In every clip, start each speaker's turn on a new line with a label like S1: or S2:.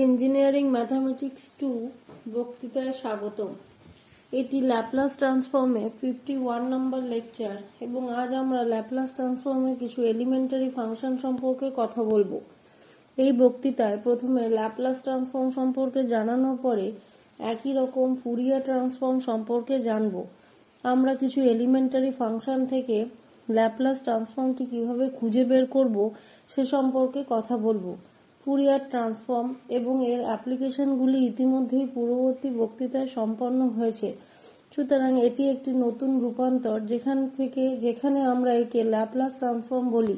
S1: Engineering mathematics 2 বক্তৃতায় স্বাগতম। এটি ল্যাপ্লাস ট্রান্সফর্মের 51 নম্বর লেকচার এবং আজ আমরা ল্যাপ্লাস ট্রান্সফর্মের কিছু এলিমেন্টারি ফাংশন সম্পর্কে কথা বলবো। এই বক্তৃতায় প্রথমে ল্যাপ্লাস ট্রান্সফর্ম সম্পর্কে জানানোর পরে একই রকম ফুরিয়ার ট্রান্সফর্ম সম্পর্কে জানব। আমরা কিছু এলিমেন্টারি ফাংশন থেকে ল্যাপ্লাস ট্রান্সফর্মটি কিভাবে খুঁজে বের করব সে সম্পর্কে কথা বলবো। ফুরিয়ার ট্রান্সফর্ম এবং এর অ্যাপ্লিকেশনগুলি ইতিমধ্যেই পূর্ববর্তী বক্তৃতায় সম্পন্ন হয়েছে, সুতরাং এটি একটি নতুন রূপান্তর যেখানে আমরা একে ল্যাপ্লাস ট্রান্সফর্ম বলি।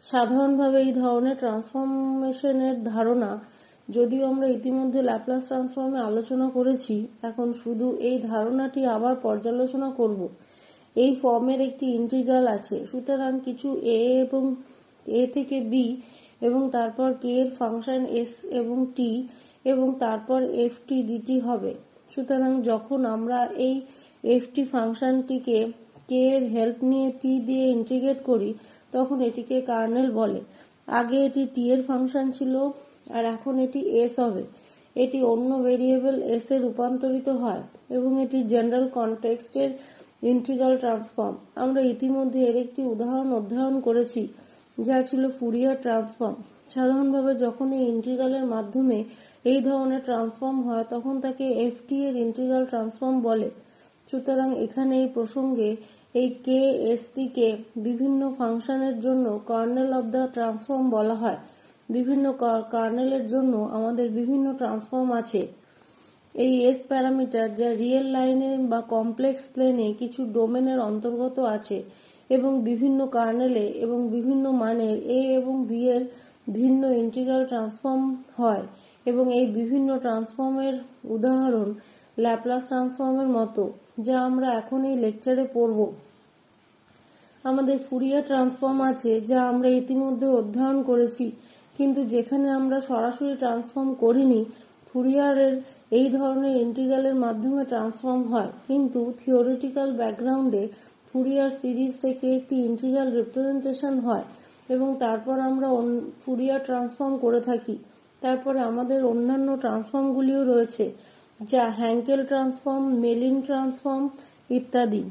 S1: সাধারণভাবে এই ধরনের ট্রান্সফরমেশনের ধারণা, যদিও আমরা ইতিমধ্যে ল্যাপ্লাস ট্রান্সফর্মে আলোচনা করেছি, এখন শুধু এই ধারণাটি আবার পর্যালোচনা করব। এই ফর্মের একটি ইন্টিগ্রাল আছে, সুতরাং কিছু a থেকে b এবং তারপর k এর ফাংশন s এবং t এবং তারপর ft dt হবে। সুতরাং যখন আমরা এই ft ফাংশনটিকে k এর হেল্প নিয়ে t দিয়ে ইন্টিগ্রেট করি তখন এটিকে কার্নেল বলে। আগে এটি t এর ফাংশন ছিল আর এখন এটি s হবে। এটি অন্য ভেরিয়েবল s এ রূপান্তরিত হয় এবং এটি জেনারেল কনটেক্সট এর ইন্টিগ্রাল ট্রান্সফর্ম। আমরা ইতিমধ্যে এর একটি উদাহরণ অধ্যয়ন করেছি যা ছিল ফুরিয়ার ট্রান্সফর্ম। সাধারণভাবে যখন এই ইন্টিগ্রালের মাধ্যমে এই ধরনের ট্রান্সফর্ম হয় তখন তাকে ft এর ইন্টিগ্রাল ট্রান্সফর্ম বলে। সুতরাং এখানে এই প্রসঙ্গে এই k st কে বিভিন্ন ফাংশনের জন্য কার্নেল অফ দ্য ট্রান্সফর্ম বলা হয়। বিভিন্ন কার্নেলের জন্য আমাদের বিভিন্ন ট্রান্সফর্ম আছে। এই s প্যারামিটার যা রিয়েল লাইনে বা কমপ্লেক্স প্লেনে কিছু ডোমেনের অন্তর্গত আছে এবং বিভিন্ন কার্নেলে এবং বিভিন্ন মানের a এবং b এর ভিন্ন ইন্টিগ্রাল ট্রান্সফর্ম হয় এবং এই বিভিন্ন ট্রান্সফর্মের উদাহরণ ল্যাপ্লাস ট্রান্সফর্মের মতো, যা আমরা এখন এই লেকচারে পড়ব। আমাদের ফুরিয়ার ট্রান্সফর্ম আছে যা আমরা ইতিমধ্যে অধ্যয়ন করেছি, কিন্তু যেখানে আমরা সরাসরি ট্রান্সফর্ম করিনি। ফুরিয়ারের এই ধরনের ইন্টিগ্রালের মাধ্যমে ট্রান্সফর্ম হয়, কিন্তু থিওরিটিক্যাল ব্যাকগ্রাউন্ডে ফুরিয়ার সিরিজ থেকে একটি ইন্টিগ্রাল রিপ্রেজেন্টেশন হয় এবং তারপর আমরা ফুরিয়ার ট্রান্সফর্ম করে থাকি। তারপরে আমাদের অন্যান্য ট্রান্সফর্মগুলিও রয়েছে, যা হ্যাঙ্কেল ট্রান্সফর্ম, মেলিন ট্রান্সফর্ম ইত্যাদি।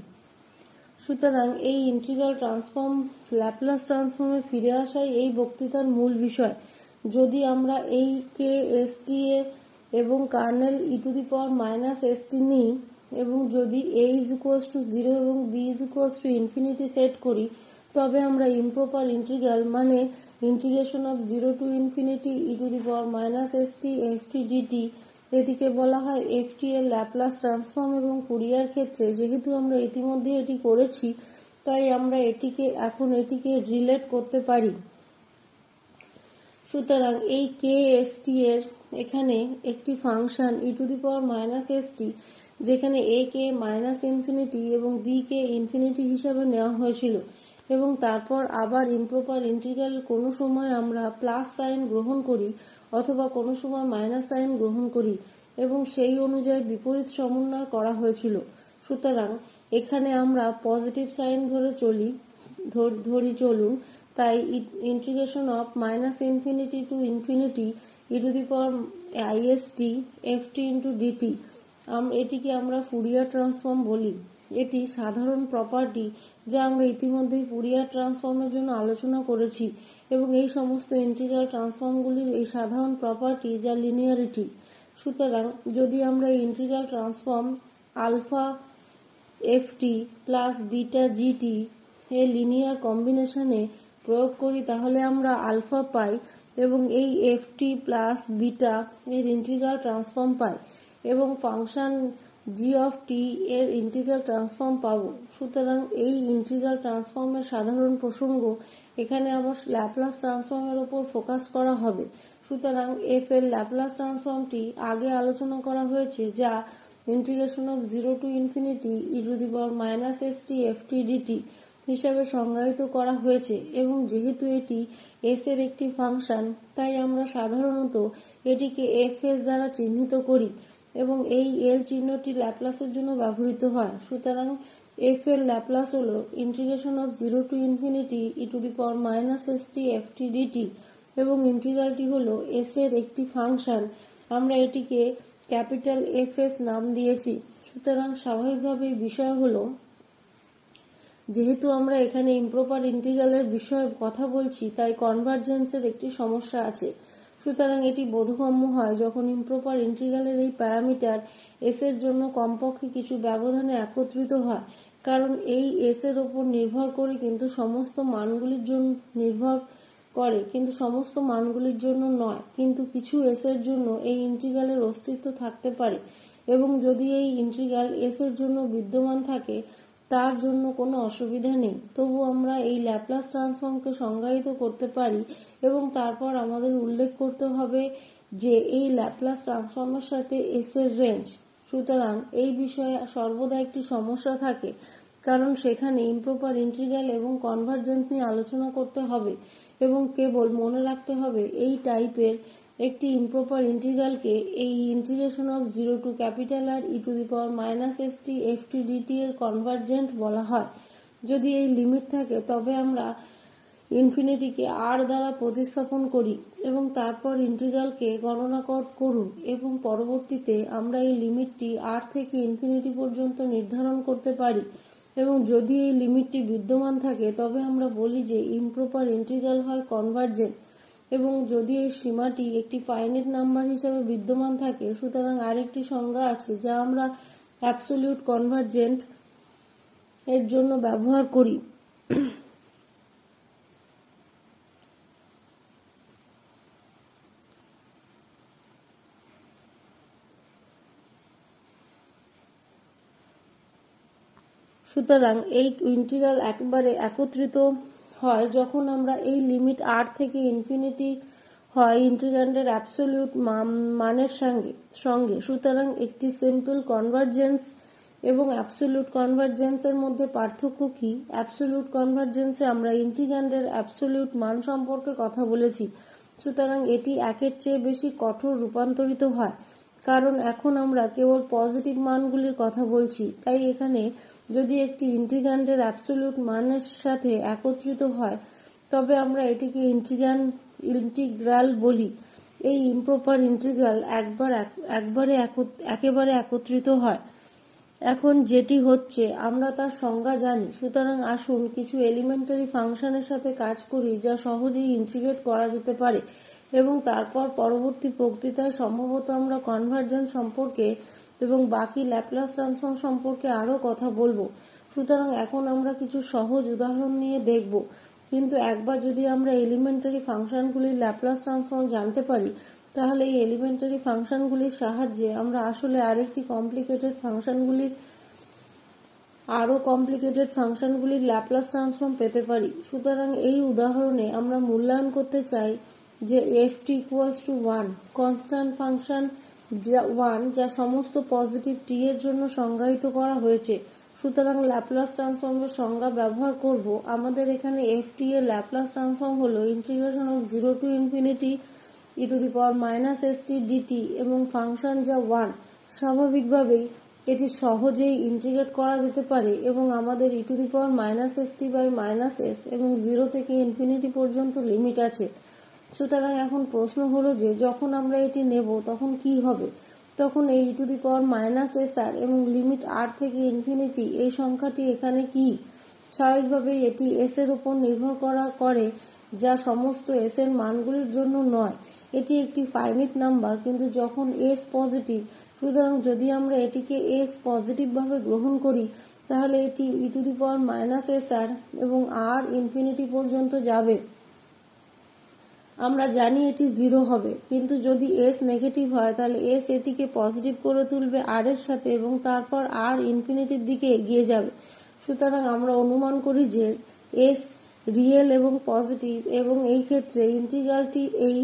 S1: সুতরাং এই ইন্টিগ্রাল ট্রান্সফর্ম ল্যাপ্লাস ট্রান্সফর্মে ফিরে আসাই এই বক্তৃতার মূল বিষয়। যদি আমরা এই k st এবং কার্নেল e-st নিই এবং যদি a 0 এবং b ∞ সেট করি, তবে আমরা ইম্প্রপার ইন্টিগ্রাল মানে 0e st ft dt এটিকে বলা হয় ft এর ল্যাপ্লাস ট্রান্সফর্ম এবং ফুরিয়ার ক্ষেত্রে যেহেতু আমরা ইতিমধ্যে এটি করেছি তাই আমরা এখন এটিকে রিলেট করতে পারি। সুতরাং এই k st এর এখানে একটি ফাংশন e st যেখানে a কে ∞ এবং b কে ∞ হিসাবে নেওয়া হয়েছিল এবং তারপর আবার ইম্প্রপার ইন্টিগ্রাল কোনো সময় আমরা প্লাস সাইন গ্রহণ করি অথবা কোনো সময় মাইনাস সাইন গ্রহণ করি এবং সেই অনুযায়ী বিপরীত সমন্বয় করা হয়েছিল। সুতরাং এখানে আমরা পজিটিভ সাইন ধরি চলুন, তাই ∞ eist ft dt এটিকে আমরা ফুরিয়ার ট্রান্সফর্ম বলি। এটি সাধারণ প্রপার্টি যা আমরা ইতিমধ্যেই ফুরিয়ার ট্রান্সফর্মের জন্য আলোচনা করেছি এবং এই সমস্ত ইন্টিগ্রাল ট্রান্সফর্মগুলির এই সাধারণ প্রপার্টি যা লিনিয়ারিটি। সুতরাং যদি আমরা এই integral transform alpha ft plus beta gt এর লিনিয়ার কম্বিনেশনে প্রয়োগ করি তাহলে আমরা আলফা পাই এবং এই ft প্লাস বিটা এর ইন্টিগ্রাল ট্রান্সফর্ম পাই এবং ফাংশন g এর ইন্টিগ্রাল ট্রান্সফর্ম পাব। সুতরাং এই ইন্টিগ্রাল ট্রান্সফর্মের সাধারণ প্রসঙ্গ এখানে আবার ল্যাপ্লাস ট্রান্সফর্মের উপর ফোকাস করা হবে। সুতরাং f এর ল্যাপ্লাস ট্রান্সফর্মটি আগে আলোচনা করা হয়েছে যা 0e st ft dt হিসাবে সংজ্ঞায়িত করা হয়েছে এবং যেহেতু এটি s এর একটি ফাংশন তাই আমরা সাধারণত এটিকে fs দ্বারা চিহ্নিত করি এবং এই L চিহ্নটি ল্যাপ্লাসের জন্য ব্যবহৃত হয়। সুতরাং f এর ল্যাপ্লাস হল 0e st ft dt এবং ইন্টিগ্রালটি হল s এর একটি ফাংশন, আমরা এটিকে ক্যাপিটাল Fs নাম দিয়েছি। সুতরাং স্বাভাবিকভাবেই বিষয় হল, যেহেতু আমরা এখানে ইমপ্রপার ইন্টিগ্রালের বিষয়ে কথা বলছি, তাই কনভারজেন্সের একটি সমস্যা আছে। সুতরাং এটি বোধগম্য হয় যখন ইমপ্রপার ইন্টিগ্রালের এই প্যারামিটার s এর জন্য কমপক্ষে কিছু ব্যবধানে একত্রিত হয়, কারণ এই s এর উপর নির্ভর করে কিন্তু সমস্ত মানগুলির জন্য নয়, কিন্তু কিছু s এর জন্য এই ইন্টিগ্রালের অস্তিত্ব থাকতে পারে, এবং যদি এই ইন্টিগ্রাল s এর জন্য বিদ্যমান থাকে তার জন্য কোনো অসুবিধা নেই। তবু আমরা এই ল্যাপ্লাস ট্রান্সফর্মকে সংজ্ঞায়িত করতে পারি এবং তারপর আমাদের উল্লেখ করতে হবে যে এই ল্যাপ্লাস ট্রান্সফর্মের সাথে s এর রেঞ্জ। সুতরাং এই বিষয়ে সর্বদা একটি সমস্যা থাকে, কারণ সেখানে ইমপ্রপার ইন্টিগ্রাল এবং কনভারজেন্স নিয়ে আলোচনা করতে হবে, এবং কেবল মনে রাখতে হবে এই টাইপের একটি ইমপ্রপার ইন্টিগ্রালকে এই 0Re stftdt এর কনভারজেন্ট বলা হয়। যদি এই লিমিট থাকে তবে আমরা ইনফিনিটিকে r দ্বারা প্রতিস্থাপন করি এবং তারপর ইন্টিগ্রালকে গণনা করুন, এবং পরবর্তীতে আমরা এই লিমিটটি r থেকে ইনফিনিটি পর্যন্ত নির্ধারণ করতে পারি, এবং যদি এই লিমিটটি বিদ্যমান থাকে তবে আমরা বলি যে ইমপ্রপার ইন্টিগ্রাল হয় কনভারজেন্ট, এবং যদি এই সীমাটি একটি ফাইনাইট নাম্বার হিসাবে বিদ্যমান থাকে। সুতরাং আরেকটি সংজ্ঞা আছে যা আমরা অ্যাবসোলিউট কনভারজেন্ট এর জন্য ব্যবহার করি। সুতরাং এই ইন্টিগ্রাল একবারে একত্রিত হয় যখন আমরা এই লিমিট r থেকে ইনফিনিটি হয় ইন্টিগ্র্যান্ডের অ্যাবসোলিউট মানের সঙ্গে। সুতরাং একটি সিম্পল কনভারজেন্স এবং অ্যাবসোলিউট কনভারজেন্স এর মধ্যে পার্থক্য কী? অ্যাবসোলিউট কনভারজেন্সে আমরা ইন্টিগ্র্যান্ডের অ্যাবসোলিউট মান সম্পর্কে কথা বলছি, সুতরাং এটি 1 এর চেয়ে বেশি কঠোর রূপান্তরিত হয়, কারণ এখন আমরা কেবল পজিটিভ মানগুলির কথা বলছি। তাই এখানে যদি একটি ইন্টিগ্র্যান্ডের অ্যাবসোলিউট মানের সাথে একত্রিত হয় তবে আমরা এটিকে ইন্টিগ্রাল বলি। এই ইমপ্রপার ইন্টিগ্রাল একেবারে একত্রিত হয়। এখন যেটি হচ্ছে আমরা তার সংজ্ঞা জানি। সুতরাং আসুন কিছু এলিমেন্টারি ফাংশনের সাথে কাজ করি যা সহজেই ইন্টিগ্রেট করা যেতে পারে, এবং তারপর পরবর্তী বক্তৃতায় সম্ভবত আমরা কনভারজেন্স সম্পর্কে এবং বাকি ল্যাপ্লাস ট্রান্সফর্ম সম্পর্কে আরও কথা বলব। সুতরাং এখন আমরা কিছু সহজ উদাহরণ নিয়ে দেখব, কিন্তু একবার যদি আমরা এলিমেন্টারি ফাংশনগুলির ল্যাপ্লাস ট্রান্সফর্ম জানতে পারি, তাহলে এই এলিমেন্টারি ফাংশনগুলির সাহায্যে আমরা আসলে আরও কমপ্লিকেটেড ফাংশনগুলির ল্যাপ্লাস ট্রান্সফর্ম পেতে পারি। সুতরাং এই উদাহরণে আমরা মূল্যায়ন করতে চাই যে ft1 কনস্ট্যান্ট ফাংশন 1 যা সমস্ত পজিটিভ t এর জন্য সংজ্ঞায়িত করা হয়েছে। সুতরাং ল্যাপ্লাস ট্রান্সফর্মের সংজ্ঞা ব্যবহার করব। আমাদের এখানে ft এর ল্যাপ্লাস ট্রান্সফর্ম হল 0e stdt এবং ফাংশন যা 1। স্বাভাবিকভাবেই এটি সহজেই ইন্টিগ্রেট করা যেতে পারে এবং আমাদের e st s এবং 0 থেকে ইনফিনিটি পর্যন্ত লিমিট আছে। সুতরাং এখন প্রশ্ন হল যে যখন আমরা এটি নেব তখন কী হবে? তখন এই sr এবং লিমিট r থেকে ইনফিনিটি এই সংখ্যাটি এখানে কী? স্বাভাবিকভাবেই এটি s এর উপর নির্ভর করে যা সমস্ত s এর মানগুলির জন্য নয়। এটি একটি ফাইনাইট নাম্বার কিন্তু যখন s পজিটিভ। সুতরাং যদি আমরা এটিকে s পজিটিভভাবে গ্রহণ করি তাহলে এটি sr এবং r ইনফিনিটি পর্যন্ত যাবে। আমরা জানি এটি 0 হবে, কিন্তু যদি s নেগেটিভ হয় তাহলে s এটিকে পজিটিভ করে তুলবে r এর সাথে এবং তারপর r ইনফিনিটির দিকে এগিয়ে যাবে। সুতরাং আমরা অনুমান করি যে s রিয়েল এবং পজিটিভ, এবং এই ক্ষেত্রে ইন্টিগ্রালটি এই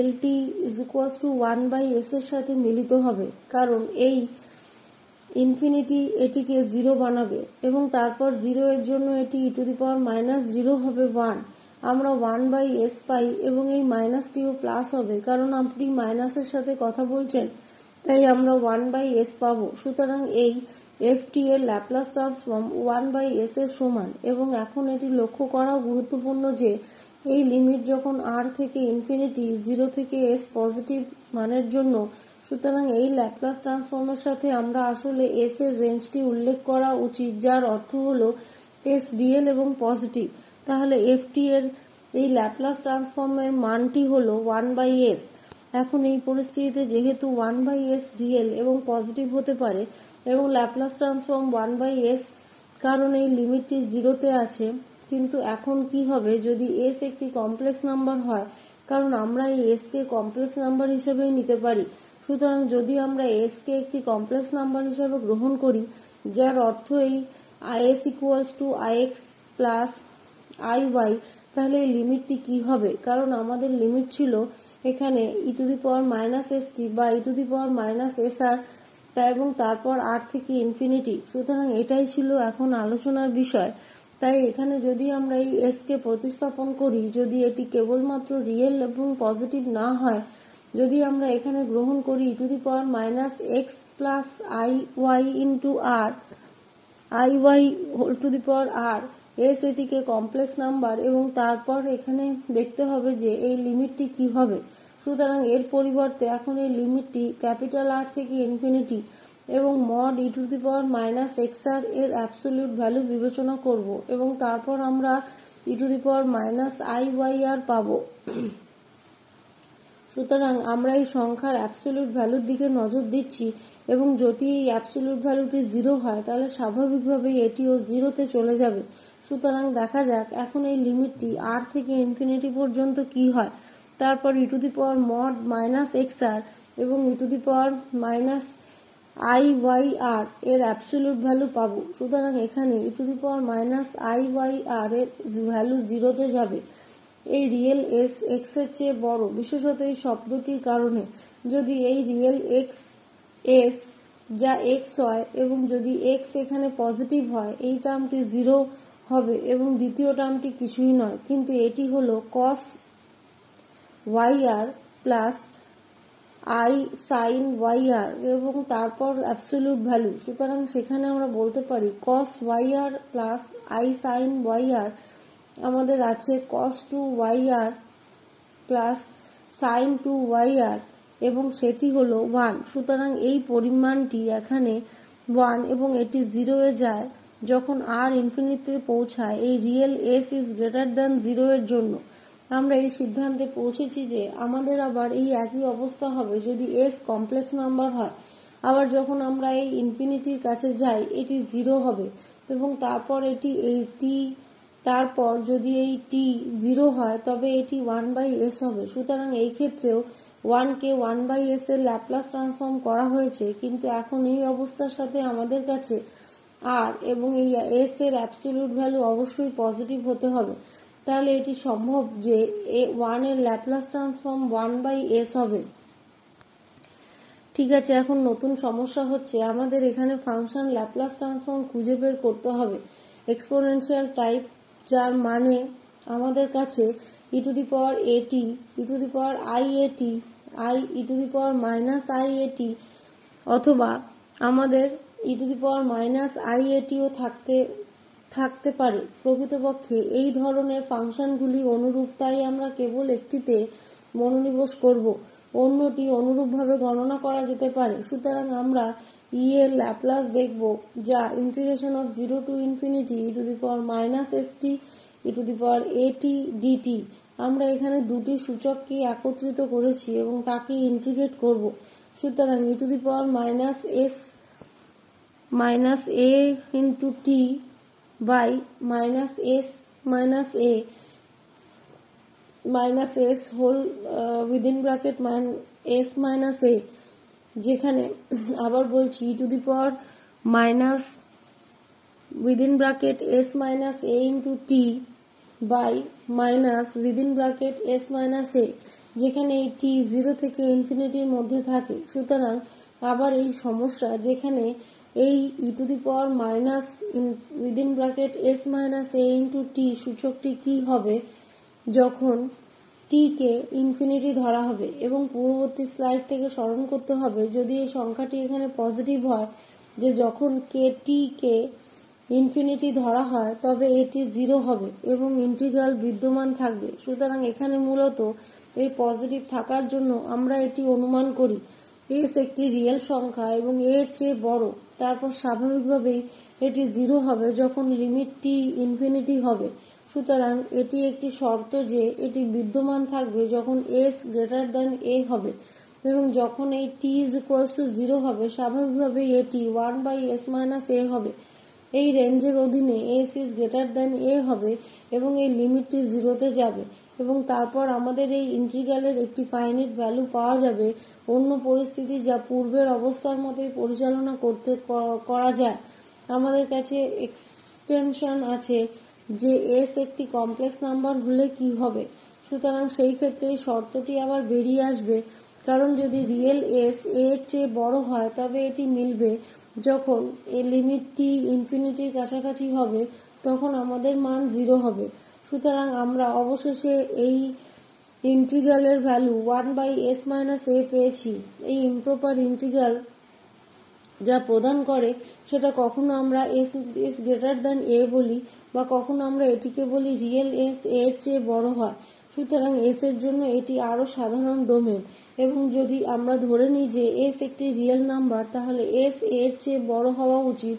S1: LT1s এর সাথে মিলিত হবে, কারণ এই ইনফিনিটি এটিকে 0 বানাবে এবং তারপর 0 এর জন্য এটি e 0 হবে 1। আমরা 1s পাই এবং এই মাইনাসটিও প্লাস হবে কারণ আপনি মাইনাসের সাথে কথা বলছেন, তাই আমরা 1s পাব। সুতরাং এই ft এর ল্যাপ্লাস ট্রান্সফর্ম 1s এর সমান। এবং এখন এটি লক্ষ্য করাও গুরুত্বপূর্ণ যে এই লিমিট যখন r থেকে ইনফিনিটি 0 থেকে s পজিটিভ মানের জন্য সুতরাং এই ল্যাপলাস ট্রান্সফর্মের সাথে আমরা আসলে s এর রেঞ্জটি উল্লেখ করা উচিত যার অর্থ হল s রিয়েল এবং পজিটিভ তাহলে ft এর এই ল্যাপলাস ট্রান্সফর্মের মানটি হল 1s এখন এই পরিস্থিতিতে যেহেতু 1s রিয়েল এবং পজিটিভ হতে পারে এবং ল্যাপলাস ট্রান্সফর্ম 1s কারণ এই লিমিটটি 0 তে আছে কিন্তু এখন কি হবে যদি s একটি কমপ্লেক্স নাম্বার হয় কারণ আমরা এই s কে কমপ্লেক্স নাম্বার হিসেবেই নিতে পারি সুতরাং যদি আমরা s কে একটি কমপ্লেক্স নাম্বার হিসেবে গ্রহণ করি যার অর্থ এই isix তাহলে এই লিমিটটি কি হবে কারণ আমাদের লিমিট ছিল এখানে e st বা e sr এবং তারপর r থেকে ইনফিনিটি সুতরাং এটাই ছিল এখন আলোচনার বিষয় তাই এখানে যদি আমরা এই s কে প্রতিস্থাপন করি যদি এটি কেবলমাত্র রিয়েল এবং পজিটিভ না হয় যদি আমরা এখানে গ্রহণ করি e xr s এটিকে কমপ্লেক্স নাম্বার এবং তারপর এখানে দেখতে হবে যে এই লিমিটটি কি হবে সুতরাং এর পরিবর্তে এখন এই লিমিটটি R থেকে ইনফিনিটি এবং mod e xr এর অ্যাবসোলিউট ভ্যালু বিবেচনা করব এবং তারপর আমরা e iyr পাব সুতরাং আমরা এই সংখ্যার অ্যাবসোলিউট ভ্যালুর দিকে নজর দিচ্ছি এবং যদি এই অ্যাবসোলিউট ভ্যালুটি 0 হয় তাহলে স্বাভাবিকভাবেই এটিও 0 তে চলে যাবে সুতরাং দেখা যাক এখন এই লিমিটটি r থেকে ইনফিনিটি পর্যন্ত কি হয় তারপর emod xr এবং iyr এর অ্যাবসোলিউট ভ্যালু পাব সুতরাং এখানে iyr এর ভ্যালু 0 তে যাবে এই রিয়েল s x এর চেয়ে বড় বিশেষত এই শব্দটির কারণে যদি এই রিয়েল x s যা x হয় এবং যদি x এখানে পজিটিভ হয় এই টার্মটি 0 হবে এবং দ্বিতীয় টার্মটি কিছুই নয় কিন্তু এটি হল cos yr plus i sin yr এবং তারপর অ্যাবসোলিউট ভ্যালু সুতরাং সেখানে আমরা বলতে পারি cos yr plus i sin yr আমাদের আছে cos 2yr plus sin 2yr এবং সেটি হল 1 সুতরাং এই পরিমাণটি এখানে 1 এবং এটি 0 এ যায় যখন r ইনফিনিটিতে পৌঁছায় এই রিয়েল s 0 এর জন্য আমরা এই সিদ্ধান্তে পৌঁছেছি যে আমাদের আবার এই একই অবস্থা হবে যদি s কমপ্লেক্স নাম্বার হয় আবার যখন আমরা এই ইনফিনিটির কাছে যাই এটি 0 হবে এবং তারপর এটি এই t তারপর যদি এই t 0 হয় তবে এটি 1s হবে সুতরাং এই ক্ষেত্রেও 1 কে 1s এর ল্যাপলাস ট্রান্সফর্ম করা হয়েছে কিন্তু এখন এই অবস্থার সাথে আমাদের কাছে r এবং এই s এর অ্যাবসোলিউট ভ্যালু অবশ্যই পজিটিভ হতে হবে তাহলে এটি সম্ভব যে 1 এর ল্যাপলাস ট্রান্সফর্ম 1s হবে ঠিক আছে এখন নতুন সমস্যা হচ্ছে আমাদের এখানে ফাংশন ল্যাপলাস ট্রান্সফর্ম খুঁজে বের করতে হবে এক্সপোনেনশিয়াল টাইপ যার মানে আমাদের কাছে eat eiat অথবা আমাদের eiat ও থাকতে পারে প্রকৃতপক্ষে এই ধরনের ফাংশনগুলি অনুরূপ তাই আমরা কেবল একটিতে মনোনিবেশ করব অন্যটি অনুরূপভাবে গণনা করা যেতে পারে সুতরাং আমরা e এর ল্যাপলাস দেখব যা 0e st eatdt আমরা এখানে দুটি সূচককে একত্রিত করেছি এবং তাকে ইন্টিগ্রেট করব সুতরাং e a যেখানে আবার বলছি e s a যেখানে এই t 0 থেকে ইনফিনিটির মধ্যে থাকে সুতরাং আবার এই সমস্যা যেখানে এই e a সূচকটি কি হবে যখন t কে ইনফিনিটি ধরা হবে এবং পূর্ববর্তী স্লাইড থেকে স্মরণ করতে হবে যদি এই সংখ্যাটি এখানে পজিটিভ হয় যে যখন t কে ইনফিনিটি ধরা হয় তবে এটি 0 হবে এবং ইন্টিগ্রাল বিদ্যমান থাকবে। সুতরাং এখানে মূলত এই পজিটিভ থাকার জন্য আমরা এটি অনুমান করি s একটি রিয়েল সংখ্যা এবং a এর চেয়ে বড়, তারপর স্বাভাবিকভাবেই এটি 0 হবে যখন লিমিট t ইনফিনিটি হবে। সুতরাং এটি একটি শর্ত যে এটি বিদ্যমান থাকবে যখন s a হবে এবং যখন এই t 0 হবে স্বাভাবিকভাবেই এটি 1s a হবে। এই রেঞ্জের অধীনে s a হবে এবং এই লিমিটটি 0 তে যাবে এবং তারপর আমাদের এই ইন্টিগ্রালের একটি ফাইনাইট ভ্যালু পাওয়া যাবে। অন্য পরিস্থিতি যা পূর্বের অবস্থার মতোই পরিচালনা করা যায়, আমাদের কাছে এক্সটেনশন আছে যে s একটি কমপ্লেক্স নাম্বার হলে কি হবে। সুতরাং সেই ক্ষেত্রে এই শর্তটি আবার বেরিয়ে আসবে, কারণ যদি রিয়েল s a এর চেয়ে বড় হয় তবে এটি মিলবে যখন এই লিমিট t ইনফিনিটির কাছাকাছি হবে তখন আমাদের মান 0 হবে। সুতরাং আমরা অবশেষে এই ইন্টিগ্রালের ভ্যালু 1s a পেয়েছি। এই ইম্প্রপার ইন্টিগ্রাল যা প্রদান করে সেটা কখনো আমরা s a বলি বা কখনো আমরা এটিকে বলি রিয়েল s a এর চেয়ে বড় হয়। সুতরাং s এর জন্য এটি আরও সাধারণ ডোমেন এবং যদি আমরা ধরে নিই যে s একটি রিয়েল নাম্বার তাহলে s a এর চেয়ে বড় হওয়া উচিত,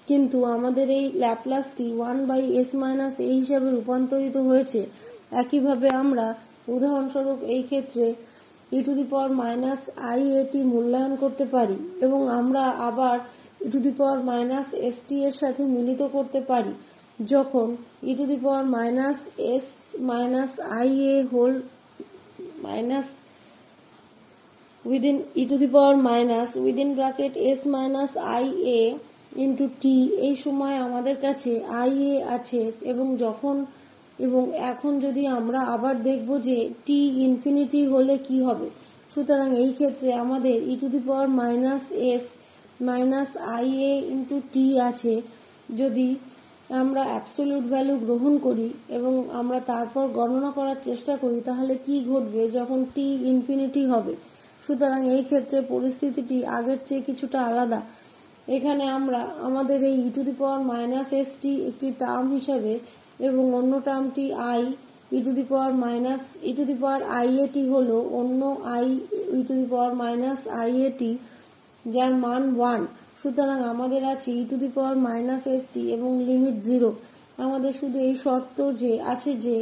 S1: কিন্তু আমাদের এই ল্যাপলাসটি 1s a হিসাবে রূপান্তরিত হয়েছে। একইভাবে আমরা উদাহরণস্বরূপ এই ক্ষেত্রে e-iat মূল্যায়ন করতে পারি এবং আমরা আবার e-st এর সাথে মিলিত করতে পারি যখন এই সময়ে আমাদের কাছে ia আছে এবং এখন যদি আমরা আবার দেখব যে t ইনফিনিটি হলে কি হবে। সুতরাং এই ক্ষেত্রে আমাদের e iat আছে যদি আমরা অ্যাবসোলিউট ভ্যালু গ্রহণ করি এবং আমরা তারপর গণনা করার চেষ্টা করি তাহলে কি ঘটবে যখন t ইনফিনিটি হবে। সুতরাং এই ক্ষেত্রে পরিস্থিতিটি আগের চেয়ে কিছুটা আলাদা। এখানে আমাদের এই e-st একটি টার্ম হিসাবে এবং অন্য টার্মটি eiat হল অন্য eiat যার মান 1। সুতরাং আমাদের আছে e-st এবং লিমিট 0। আমাদের শুধু এই শর্ত আছে যে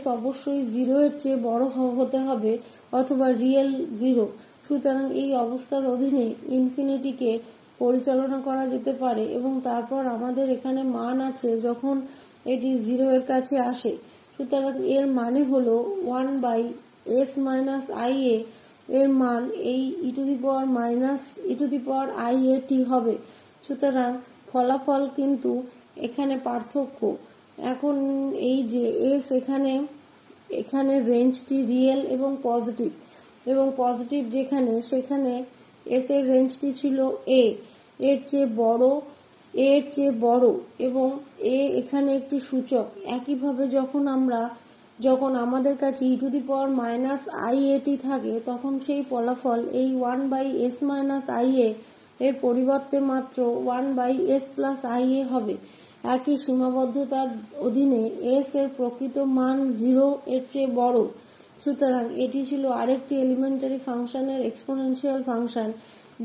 S1: s অবশ্যই 0 এর চেয়ে বড় হতে হবে অথবা রিয়েল 0। সুতরাং এই অবস্থার অধীনে ইনফিনিটিকে পরিচালনা করা যেতে পারে এবং তারপর আমাদের এখানে মান আছে যখন এটি 0 এর কাছে আসে। সুতরাং এর মানে হল 1s ia এর মান এই eiat হবে। সুতরাং ফলাফল কিন্তু এখানে পার্থক্য এখন এই যে s এখানে রেঞ্জটি রিয়েল এবং পজিটিভ সেখানে s এর রেঞ্জটি ছিল a এর চেয়ে বড় এবং a এখানে একটি সূচক। একইভাবে যখন আমাদের কাছে e-iat থাকে তখন সেই ফলাফল এই 1s ia এর পরিবর্তে মাত্র 1s ia হবে। একই সীমাবদ্ধতার অধীনে s এর প্রকৃত মান 0 এর চেয়ে বড়। সুতরাং এটি ছিল আরেকটি এলিমেন্টারি ফাংশনের এক্সপোনেনশিয়াল ফাংশন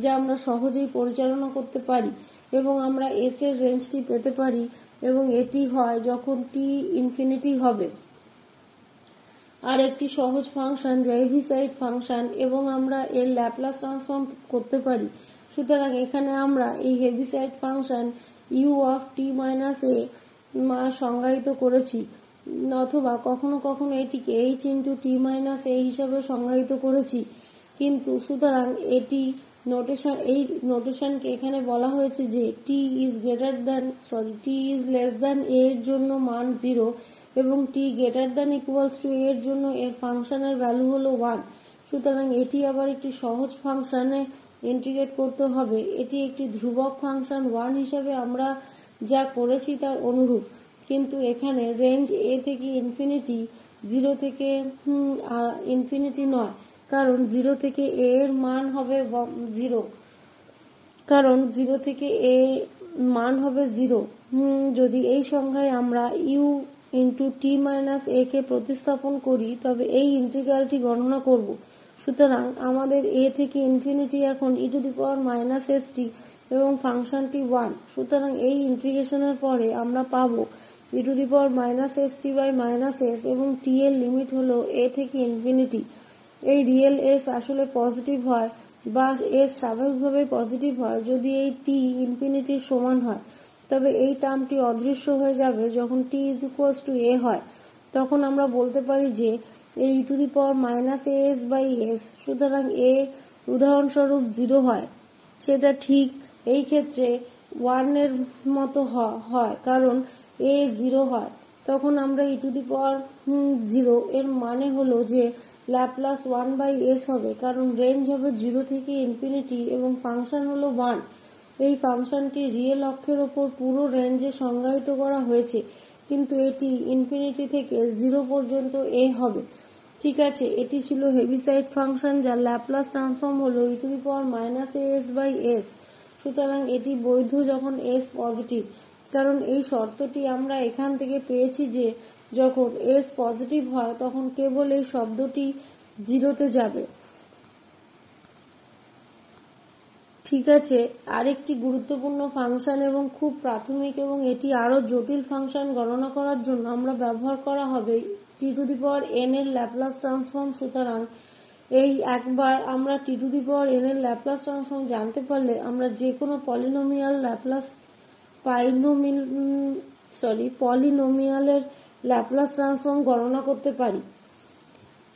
S1: যা আমরা সহজেই পরিচালনা করতে পারি এবং আমরা s এর রেঞ্জটি পেতে পারি এবং এটি হয় যখন t ইনফিনিটি হবে। আর একটি সহজ ফাংশন যা হেভিসাইড ফাংশন এবং আমরা এর ল্যাপলাস ট্রান্সফর্ম করতে পারি। সুতরাং এখানে আমরা এই হেভিসাইড ফাংশন ut a সংজ্ঞায়িত করেছি অথবা কখনও কখনও এটিকে ht a হিসাবে সংজ্ঞায়িত করেছি। কিন্তু সুতরাং এই নোটেশনকে এখানে বলা হয়েছে যে t a এর জন্য মান 0 এবং t= a এর জন্য এর ফাংশনের ভ্যালু হল 1। সুতরাং এটি আবার একটি সহজ ফাংশনে ইন্টিগ্রেট করতে হবে। এটি একটি ধ্রুবক ফাংশন 1 হিসাবে আমরা যা করেছি তার অনুরূপ, কিন্তু এখানে রেঞ্জ a থেকে ইনফিনিটি 0 থেকে ইনফিনিটি নয়, কারণ 0 থেকে a এর মান হবে 0, কারণ 0 থেকে a मान হবে 0 যদি এই সংখ্যায় আমরা u t a কে প্রতিস্থাপন করি তবে এই ইন্টিগ্রালটি গণনা করব। সুতরাং আমাদের a থেকে ইনফিনিটি এখন e st এবং ফাংশনটি 1। সুতরাং এই ইন্টিগ্রেশনের পরে আমরা পাবো e st s এবং t এর লিমিট হল a থেকে ইনফিনিটি। এই রিয়েল s আসলে পজিটিভ হয় বা s স্বাভাবিকভাবেই পজিটিভ হয় যদি এই t ইনফিনিটির সমান হয়, তবে এই টার্মটি অদৃশ্য হয়ে যাবে যখন t a হয়। তখন আমরা বলতে পারি যে এই e as সুতরাং a উদাহরণস্বরূপ 0 হয়। সেটা ঠিক এই ক্ষেত্রে 1 এর মতো হয় কারণ a 0 হয়। তখন আমরা e0 এর মানে হল যে ল্যাপলাস 1s হবে কারণ রেঞ্জ হবে 0 থেকে ইনফিনিটি এবং ফাংশন হল 1। এই ফাংশনটি রিয়েল অক্ষের উপর পুরো রেঞ্জে সংজ্ঞায়িত করা হয়েছে কিন্তু এটি ইনফিনিটি থেকে 0 পর্যন্ত a হবে। ঠিক আছে, এটি ছিল হেভিসাইড ফাংশন যার ল্যাপলাস ট্রান্সফর্ম হল e ass। সুতরাং এটি বৈধ যখন s পজিটিভ, কারণ এই শর্তটি আমরা এখান থেকে পেয়েছি যে যখন s পজিটিভ হয় তখন কেবল এই শব্দটি 0 তে যাবে। ঠিক আছে, আরেকটি গুরুত্বপূর্ণ ফাংশন এবং খুব প্রাথমিক এবং এটি আরও জটিল ফাংশন গণনা করার জন্য আমরা ব্যবহার করা হবে tn এর ল্যাপলাস ট্রান্সফর্ম। সুতরাং এই একবার আমরা tn এর ল্যাপলাস ট্রান্সফর্ম জানতে পারলে আমরা যে কোনও পলিনোমিয়ালের ল্যাপলাস ট্রান্সফর্ম গণনা করতে পারি।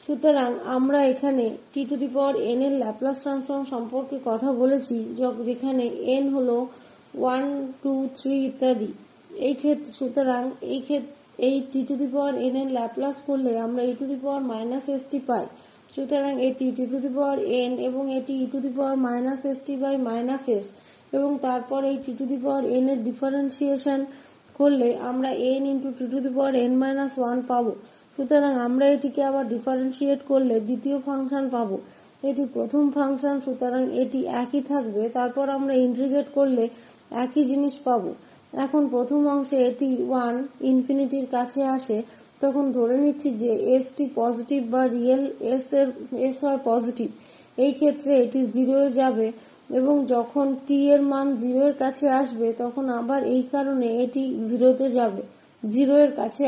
S1: সুতরাং আমরা এখানে tn এর ল্যাপলাস ট্রান্সফর্ম সম্পর্কে কথা বলছি যেখানে n হল 1 2 3 ইত্যাদি। সুতরাং এই tn এর ল্যাপলাস করলে আমরা e st পাই। সুতরাং এটি tn এবং এটি e st s এবং তারপর এই tn এর ডিফারেন্সিয়েশন করলে আমরা n tn 1 পাবো। সুতরাং আমরা এটিকে আবার ডিফারেন্সিয়েট করলে দ্বিতীয় ফাংশন পাবো, এটি প্রথম ফাংশন। সুতরাং এটি একই থাকবে, তারপর আমরা ইন্টিগ্রেট করলে একই জিনিস পাবো। এখন প্রথম অংশে এটি 1 ইনফিনিটির কাছে আসে তখন ধরে নিচ্ছি যে s টি পজিটিভ বা রিয়েল s হয় পজিটিভ, এই ক্ষেত্রে এটি 0 এ যাবে এবং যখন t এর মান 0 এর কাছে আসবে তখন আবার এই কারণে এটি 0 এর কাছে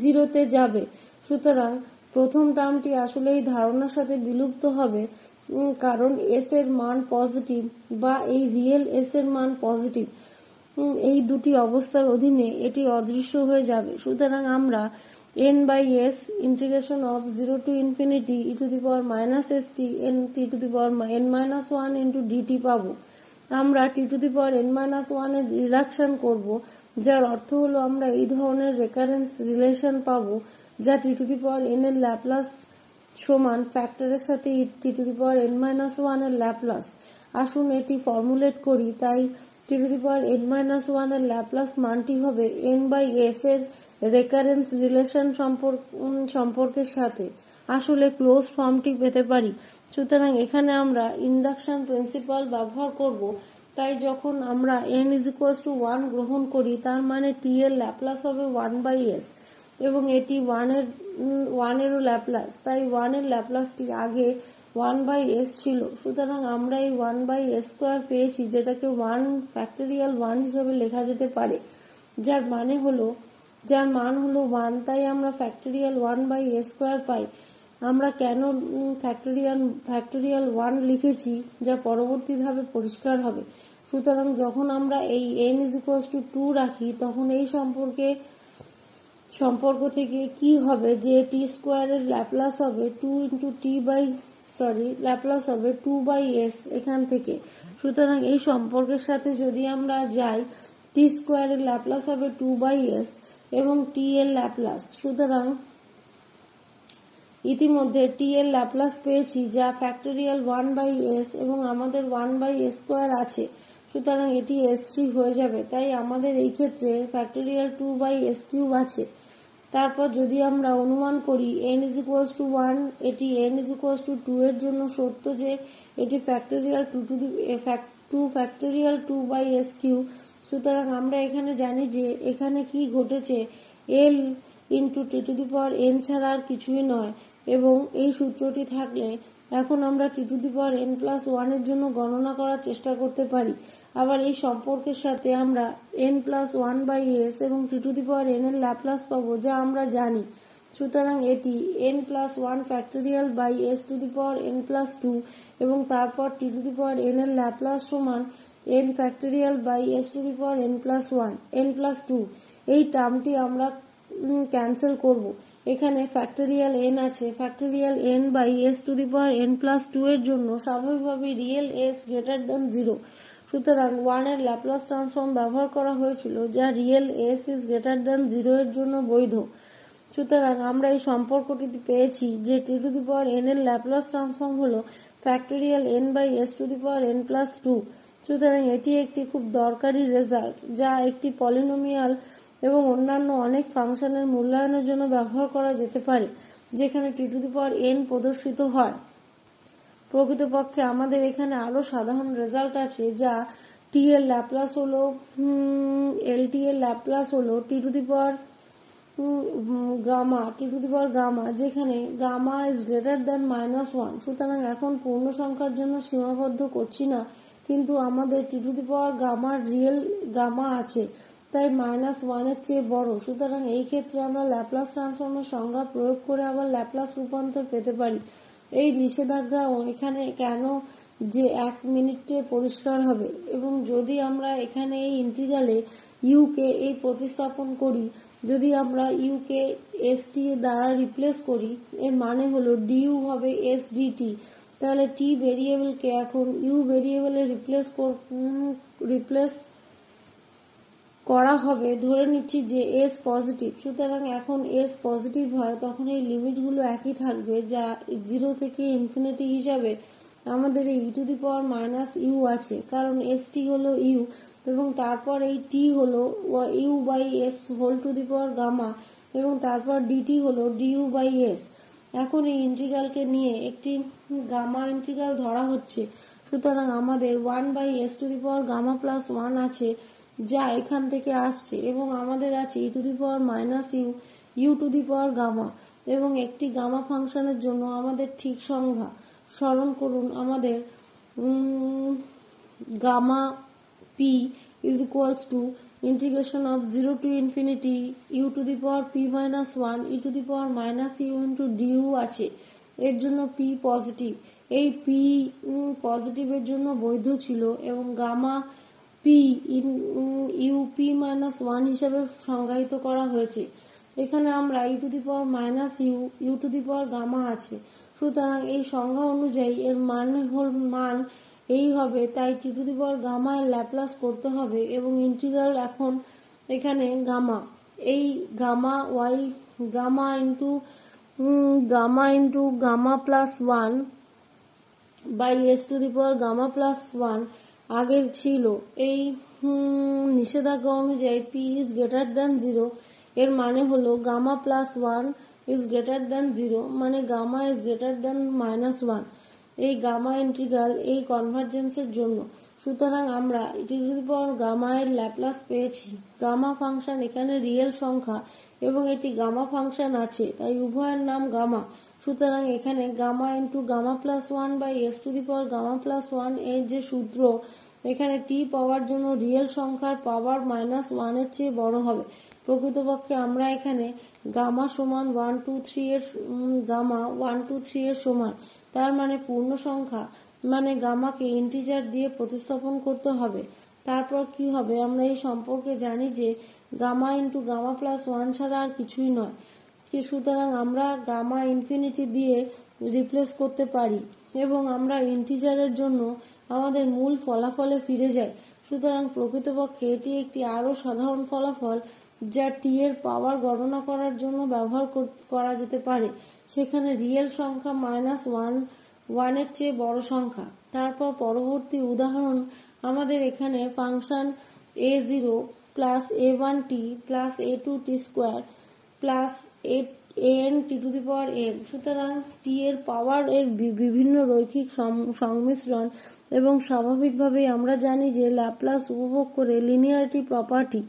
S1: 0 তে যাবে। সুতরাং প্রথম টার্মটি আসলে এই ধারণার সাথে বিলুপ্ত হবে কারণ s এর মান পজিটিভ বা এই রিয়েল s এর মান পজিটিভ, এই দুটি অবস্থার অধীনে এটি অদৃশ্য হয়ে যাবে। সুতরাং আমরা ns0e stn 1dt পাবো। আমরা tn 1 এর রিডাকশন করব যার অর্থ হল আমরা এই ধরনের রেকারেন্স রিলেশন পাবো যা tn এর ল্যাপলাস সমান ফ্যাক্টরের সাথে tn 1 এর ল্যাপলাস। আসুন এটি ফর্মুলেট করি, তাই tn 1 এর ল্যাপলাস মানটি হবে ns এর রেকারেন্স রিলেশন সম্পর্কের সাথে আসলে ক্লোজ ফর্মটি পেতে পারি। সুতরাং এখানে আমরা ইন্ডাকশন প্রিন্সিপাল ব্যবহার করব, তাই যখন আমরা n1 গ্রহণ করি তার মানে t এর ল্যাপলাস হবে 1s এবং এটি 1 এরও ল্যাপলাস, তাই 1 এর ল্যাপলাসটি আগে 1s ছিল। সুতরাং আমরা এই 1s2 পেয়েছি যেটাকে 1 হিসাবে লেখা যেতে পারে যার মান হল 1, তাই আমরা 1s2 পাই। আমরা কেন 1 লিখেছি যা পরবর্তী ধাপে পরিষ্কার হবে। সুতরাং যখন আমরা এই n2 রাখি তখন এই সম্পর্ক থেকে কি হবে যে t2 এর ল্যাপলাস হবে 2s এখান থেকে। সুতরাং এই সম্পর্কের সাথে যদি আমরা যাই t2 এর ল্যাপলাস হবে 2s এবং t এর ল্যাপলাস। সুতরাং ইতিমধ্যে t এর ল্যাপলাস পেয়েছি যা 1s এবং আমাদের 1s2 আছে। সুতরাং এটি s3 হয়ে যাবে, তাই আমাদের এই ক্ষেত্রে 2s3 আছে। তারপর যদি আমরা অনুমান করি n1 এটি n2 এর জন্য সত্য যে এটি 2s3 সুতরাং আমরা এখানে জানি যে এখানে কি ঘটেছে L tn ছাড়া আর কিছুই নয় এবং এই সূত্রটি থাকলে এখন আমরা tn+1 এর জন্য গণনা করার চেষ্টা করতে পারি। আবার এই সম্পর্কের সাথে আমরা n+1s এবং tn এর ল্যাপলাস পাবো যা আমরা জানি। সুতরাং এটি n+1s_n+2 এবং তারপর tn এর ল্যাপলাস সমান n+2 এই টার্মটি আমরা ক্যান্সেল করব। এখানে n আছে n/sn+2 এর জন্য স্বাভাবিকভাবেই রিয়েল s 0। সুতরাং 1 এর ল্যাপলাস ট্রান্সফর্ম ব্যবহার করা হয়েছিল যা রিয়েল s 0 এর জন্য বৈধ। সুতরাং আমরা এই সম্পর্কটি পেয়েছি যে tn এর ল্যাপলাস ট্রান্সফর্ম হল n/sn+2। সুতরাং এটি একটি খুব দরকারী রেজাল্ট যা একটি পলিনোমিয়াল এবং অন্যান্য অনেক ফাংশনের মূল্যায়নের জন্য ব্যবহার করা যেতে পারে যেখানে tn প্রদর্শিত হয়। প্রকৃতপক্ষে আমাদের এখানে আরও সাধারণ রেজাল্ট আছে যা t এর ল্যাপলাস হল lt এর ল্যাপলাস হল t যেখানে Γ 1। সুতরাং এখন পূর্ণসংখ্যার জন্য সীমাবদ্ধ করছি না কিন্তু আমাদের tγ এর রিয়েল গামা আছে তাই 1 এর চেয়ে বড়। সুতরাং এই ক্ষেত্রে আমরা ল্যাপলাস ট্রান্সফর্মের সংজ্ঞা প্রয়োগ করে আবার ল্যাপলাস রূপান্তর পেতে পারি। এই নিষেধাজ্ঞা এখানে কেন যে 1 মিনিটে পরিষ্কার হবে এবং যদি আমরা এখানে এই ইন্টিগ্রালে u কে এই প্রতিস্থাপন করি যদি আমরা u কে st দ্বারা রিপ্লেস করি এর মানে হল du হবে s dt তাহলে t ভেরিয়েবলকে এখন u ভেরিয়েবলে রিপ্লেস করা হবে ধরে নিচ্ছি যে s পজিটিভ। সুতরাং যখন s পজিটিভ হয় তখন এই লিমিটগুলো একই থাকবে যা 0 থেকে ∞ হিসাবে আমাদের এই e u আছে কারণ st হল u এবং তারপর এই t হল us এবং তারপর dt হল dus। এখন এই ইন্টিগ্রালকে নিয়ে একটি গামা ইন্টিগ্রাল ধরা হচ্ছে। সুতরাং আমাদের 1s1 আছে যা এখান থেকে আসছে এবং আমাদের আছে u এবং একটি গামা ফাংশনের জন্য আমাদের ঠিক সংজ্ঞা স্মরণ করুন আমাদের gamma p 0up 1e u আছে এর জন্য p পজিটিভ এই p পজিটিভের জন্য বৈধ ছিল এবং গামা p up 1 হিসাবে সংজ্ঞায়িত করা হয়েছে। এখানে আমরা u আছে। সুতরাং এই সংজ্ঞা অনুযায়ী এর মান এই হবে তাই এর ল্যাপলাস করতে হবে এবং ইন্টিগ্রাল এখন এখানে গামা এই Γ1 আগের ছিল এই নিষেধাজ্ঞা অনুযায়ী p 0 এর মানে হল Γ1 মানে Γ 1 এই গামা ইন্টিগ্রাল এই কনভারজেন্সের জন্য। সুতরাং আমরা এর ল্যাপলাস পেয়েছি। গামা ফাংশন এখানে রিয়েল সংখ্যা এবং একটি গামা ফাংশন আছে তাই উভয়ের নাম গামা। সুতরাং এখানে Γ1s1 এর যে সূত্র এখানে t পাওয়ার জন্য রিয়েল সংখ্যার পাওয়ার 1 এর চেয়ে বড় হবে। প্রকৃতপক্ষে আমরা এখানে গামা সমান 1 2 3 এর সমান তার মানে পূর্ণসংখ্যা মানে গামাকে ইন্টিজার দিয়ে প্রতিস্থাপন করতে হবে। তারপর কি হবে আমরা এই সম্পর্কে জানি যে Γ1 ছাড়া আর কিছুই নয়। সুতরাং আমরা গামা ইনফিনিটি দিয়ে রিপ্লেস করতে পারি এবং আমরা ইন্টিজারের জন্য আমাদের মূল ফলাফলে ফিরে যাই। সুতরাং প্রকৃতপক্ষে এটি একটি আরও সাধারণ ফলাফল যা t এর পাওয়ার গণনা করার জন্য ব্যবহার করা যেতে পারে সেখানে রিয়েল সংখ্যা 1 এর চেয়ে বড় সংখ্যা। তারপর পরবর্তী উদাহরণ আমাদের এখানে function a0 a1t a2t2 antn সুতরাং t এর পাওয়ার এর বিভিন্ন রৈখিক সংমিশ্রণ এবং স্বাভাবিকভাবেই আমরা জানি যে ল্যাপ্লাস উপভোগ করে লিনিয়ারিটি প্রপার্টি।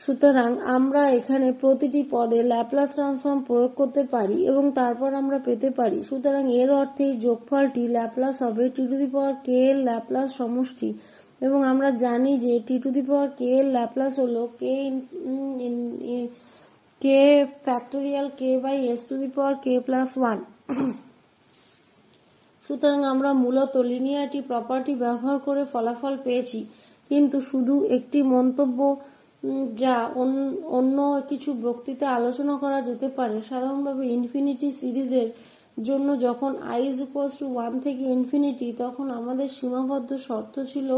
S1: সুতরাং আমরা এখানে প্রতিটি পদে ল্যাপ্লাস ট্রান্সফর্ম প্রয়োগ করতে পারি এবং তারপর আমরা পেতে পারি। সুতরাং এর অর্থে এই যোগফলটি ল্যাপ্লাস হবে tk এর ল্যাপ্লাস সমষ্টি এবং আমরা জানি যে tk এর ল্যাপ্লাস হল k∫k/skk+1। সুতরাং আমরা মূলত লিনিয়ারিটি প্রপার্টি ব্যবহার করে ফলাফল পেয়েছি, কিন্তু শুধু একটি মন্তব্য যা অন্য কিছু বক্তৃতায় আলোচনা করা যেতে পারে। সাধারণভাবে ইনফিনিটি সিরিজের জন্য যখন I 1 থেকে ইনফিনিটি, তখন আমাদের সীমাবদ্ধ শর্ত ছিল,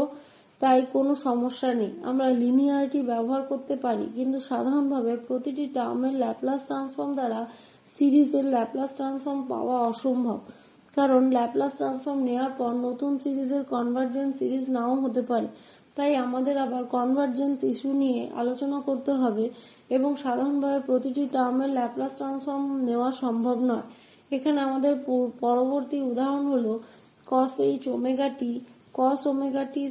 S1: তাই কোনও সমস্যা নেই, আমরা লিনিয়ারিটি ব্যবহার করতে পারি। কিন্তু সাধারণভাবে প্রতিটি টার্মের ল্যাপ্লাস ট্রান্সফর্ম দ্বারা সিরিজের ল্যাপ্লাস ট্রান্সফর্ম পাওয়া অসম্ভব, কারণ ল্যাপ্লাস ট্রান্সফর্ম নেওয়ার পর নতুন সিরিজের কনভার্জেন্ট সিরিজ নাও হতে পারে। তাই আমাদের আবার কনভার্জেন্স ইস্যু নিয়ে আলোচনা করতে হবে এবং সাধারণভাবে প্রতিটি টার্মের ল্যাপ্লাস ট্রান্সফর্ম নেওয়া সম্ভব নয়। এখানে আমাদের পরবর্তী উদাহরণ হল cos⁡ωt,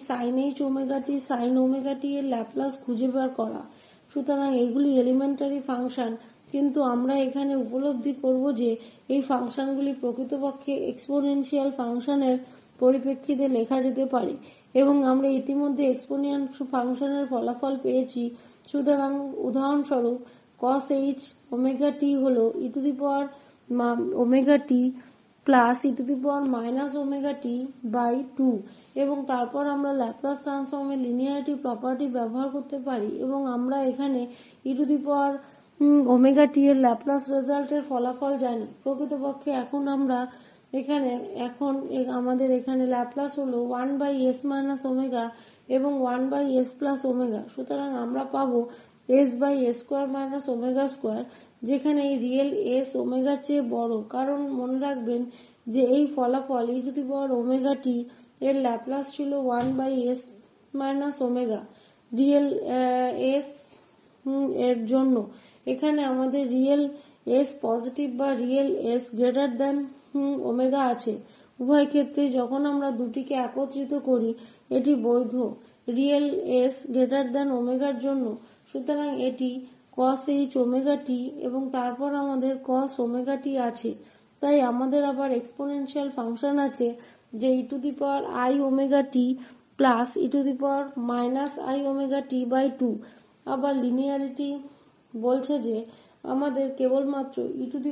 S1: sin⁡ωt, sin⁡ωt এর ল্যাপ্লাস খুঁজে বের করা। সুতরাং এগুলি এলিমেন্টারি ফাংশন, কিন্তু আমরা এখানে উপলব্ধি করব যে এই ফাংশনগুলি প্রকৃতপক্ষে এক্সপোনেনশিয়াল ফাংশনের পরিপ্রেক্ষিতে লেখা যেতে পারে এবং আমরা ইতিমধ্যে এক্সপোনেনশিয়াল ফাংশনের ফলাফল পেয়েছি। সুতরাং উদাহরণস্বরূপ cos⁡ωt হল eωt+e−ωt/2 এবং তারপর আমরা ল্যাপ্লাস ট্রান্সফর্মের লিনিয়ারিটি প্রপার্টি ব্যবহার করতে পারি এবং আমরা এখানে eωt এর ল্যাপ্লাস রেজাল্টের ফলাফল জানি। প্রকৃতপক্ষে এখন আমাদের এখানে ল্যাপ্লাস হল 1s এবং 1s+ω। সুতরাং আমরা পাব s2 যেখানে এই রিয়েল s ওমেগার চেয়ে বড়, কারণ মনে রাখবেন যে এই ফলাফল eωt এর ল্যাপ্লাস ছিল 1s রিয়েল s এর জন্য। এখানে আমাদের রিয়েল s পজিটিভ বা real s greater than omega আছে। উভয় ক্ষেত্রেই যখন আমরা দুটিকে একত্রিত করি এটি বৈধ রিয়েল s গ্রেটার দ্যান ওমেগার জন্য। সুতরাং এটি cos⁡ωt এবং তারপর আমাদের cos⁡ωt আছে। তাই আমাদের আবার এক্সপোনেনশিয়াল ফাংশন আছে যে eiωt+e−iωt2। আবার লিনিয়ারিটি বলছে যে আমাদের কেবলমাত্র eiωt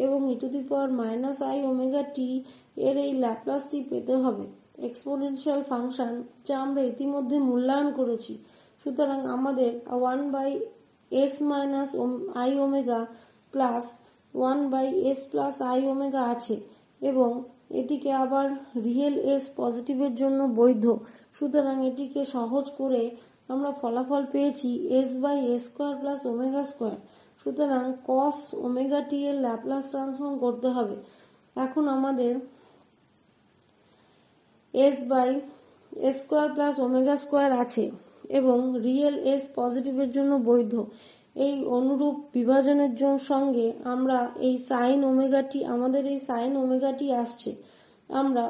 S1: এবং e−iωt এর এই ল্যাপ্লাসটি পেতে হবে এক্সপোনেনশিয়াল ফাংশন যা আমরা ইতিমধ্যে মূল্যায়ন করেছি। সুতরাং আমাদের 1s−iω1s+iω আছে এবং এটিকে আবার রিয়েল s পজিটিভের জন্য বৈধ। সুতরাং এটিকে সহজ করে আমরা ফলাফল পেয়েছি s2+2। সুতরাং cos⁡ωt এর ল্যাপ্লাস ট্রান্সফর্ম করতে হবে। এখন আমাদের s2+2 আছে এবং রিয়েল s পজিটিভের জন্য বৈধ। এই অনুরূপ বিভাজনের সঙ্গে আমাদের এই sin⁡ωt আসছে, আমরা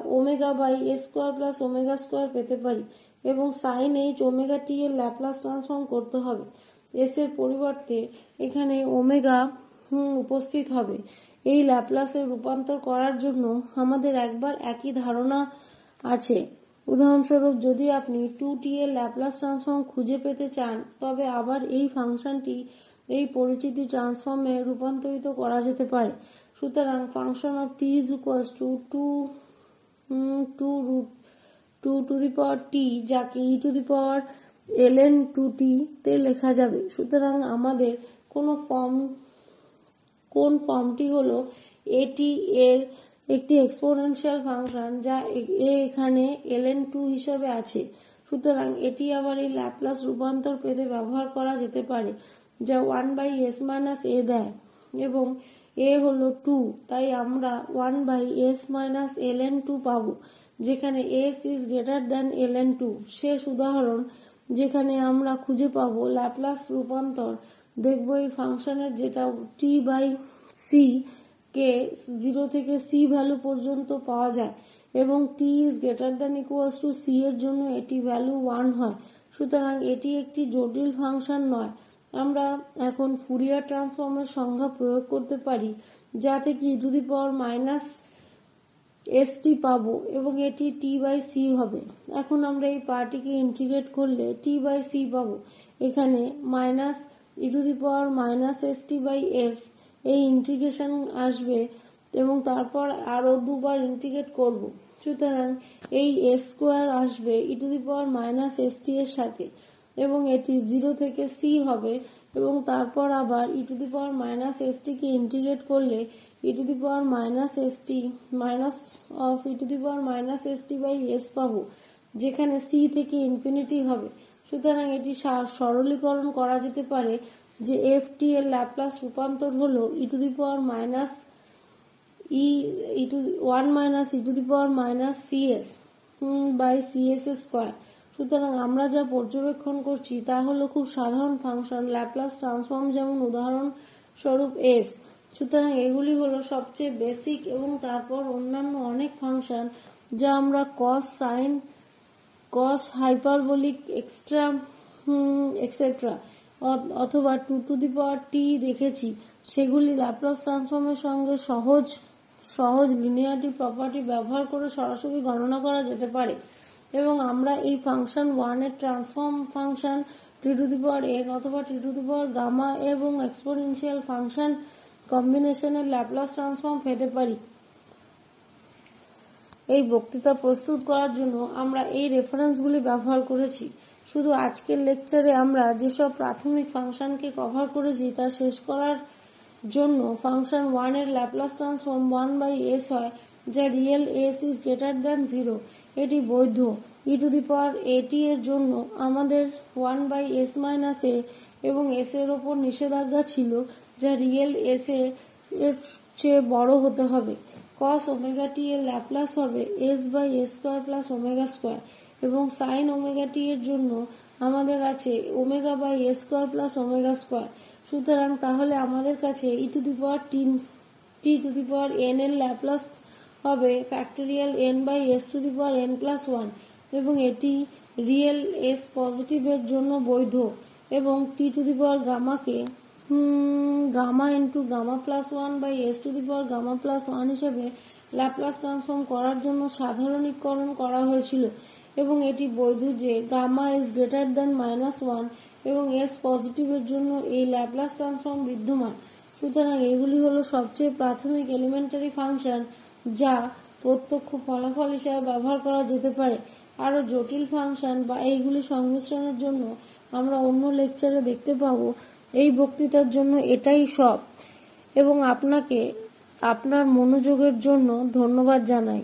S1: s2+2 পেতে পারি এবং sinh⁡ωt এর ল্যাপ্লাস ট্রান্সফর্ম করতে হবে। s এর পরিবর্তে এখানে উপস্থিত হবে। এই ল্যাপ্লাসে রূপান্তর করার জন্য আমাদের একই ধারণা আছে। উদাহরণস্বরূপ যদি আপনি 2t এর ল্যাপ্লাস ট্রান্সফর্ম খুঁজে পেতে চান, তবে আবার এই ফাংশনটি এই পরিচিত ট্রান্সফর্মে রূপান্তরিত করা যেতে পারে। সুতরাং t2t যাকে eln2t তে লেখা যাবে। সুতরাং আমাদের কোন ফর্মটি হল এটি এর একটি এক্সপোনেনশিয়াল ফাংশন যা a এখানে ln2 হিসাবে আছে। সুতরাং এটি আবার এই ল্যাপ্লাস রূপান্তর পেতে ব্যবহার করা যেতে পারে যা 1s a দেয় এবং a হল 2, তাই আমরা 1s ln2 পাব যেখানে s ln2। শেষ উদাহরণ যেখানে আমরা খুঁজে পাব ল্যাপ্লাস রূপান্তর দেখব এই ফাংশনের যেটা tc কে 0 থেকে c ভ্যালু পর্যন্ত পাওয়া যায় এবং t > c এর জন্য এটি ভ্যালু 1 হয়। সুতরাং এটি একটি জটিল ফাংশন নয়। আমরা এখন ফুরিয়ার ট্রান্সফর্মের সংজ্ঞা প্রয়োগ করতে পারি যা থেকে e st পাবো এবং এটি tc হবে। এখন আমরা এই পার্টটিকে ইন্টিগ্রেট করলে tc পাবো। এখানে e sts এই ইন্টিগ্রেশন আসবে এবং তারপর আরও দুবার ইন্টিগ্রেট করব। সুতরাং এই s2 আসবে e st এর সাথে এবং এটি 0 থেকে c হবে এবং তারপর আবার e st কে ইন্টিগ্রেট করলে e sts পাবো যেখানে c থেকে ∞ হবে। সুতরাং এটি সরলীকরণ করা যেতে পারে যে f এর ল্যাপলাস রূপান্তর হল cs2। সুতরাং আমরা যা পর্যবেক্ষণ করছি তা হল খুব সাধারণ ফাংশন ল্যাপলাস ট্রান্সফর্ম যেমন উদাহরণস্বরূপ s। সুতরাং এগুলি হল সবচেয়ে বেসিক এবং তারপর অন্যান্য অনেক ফাংশন যা আমরা cos sin cos hyperbolic etc অথবা 2t দেখেছি সেগুলি ল্যাপলাস ট্রান্সফর্মের সঙ্গে সহজ লিনিয়ারিটি প্রপার্টি ব্যবহার করে সরাসরি গণনা করা যেতে পারে এবং আমরা এই ফাংশন 1 এর ট্রান্সফর্ম ফাংশন tn অথবা t এবং এক্সপোনেনশিয়াল ফাংশন কম্বিনেশনের ল্যাপলাস ট্রান্সফর্ম পেতে পারি। এই বক্তৃতা প্রস্তুত করার জন্য আমরা এই রেফারেন্সগুলি ব্যবহার করেছি। শুধু আজকের লেকচারে আমরা যেসব প্রাথমিক ফাংশনকে কভার করেছি তা শেষ করার জন্য ফাংশন 1 এর ল্যাপলাস ট্রান্সফর্ম 1s হয় যা রিয়েল s0। এটি বৈধ eat এর জন্য আমাদের 1s a এবং s এর উপর নিষেধাজ্ঞা ছিল যা রিয়েল s এর চেয়ে বড় হতে হবে। cos 𝜔t এর ল্যাপলাস হবে ss2w2 এবং sin 𝜔t এর জন্য আমাদের আছে s2w2। সুতরাং তাহলে আমাদের কাছে etn এর ল্যাপলাস হবে nsn1 এবং এটি রিয়েল s পজিটিভ এর জন্য বৈধ এবং কে Γ1s1 হিসাবে ল্যাপলাস ট্রান্সফর্ম করার জন্য সাধারণীকরণ করা হয়েছিল এবং এটি বৈধ যে Γ 1 এবং s পজিটিভ এর জন্য এই ল্যাপলাস ট্রান্সফর্ম বিদ্যমান। সুতরাং এগুলি হল সবচেয়ে প্রাথমিক এলিমেন্টারি ফাংশন যা প্রত্যক্ষ ফলাফল হিসাবে ব্যবহার করা যেতে পারে। আরও জটিল ফাংশন বা এইগুলির সংমিশ্রণের জন্য আমরা অন্য লেকচারে দেখতে পাব। এই বক্তৃতার জন্য এটাই সব এবং আপনাকে আপনার মনোযোগের জন্য ধন্যবাদ জানাই।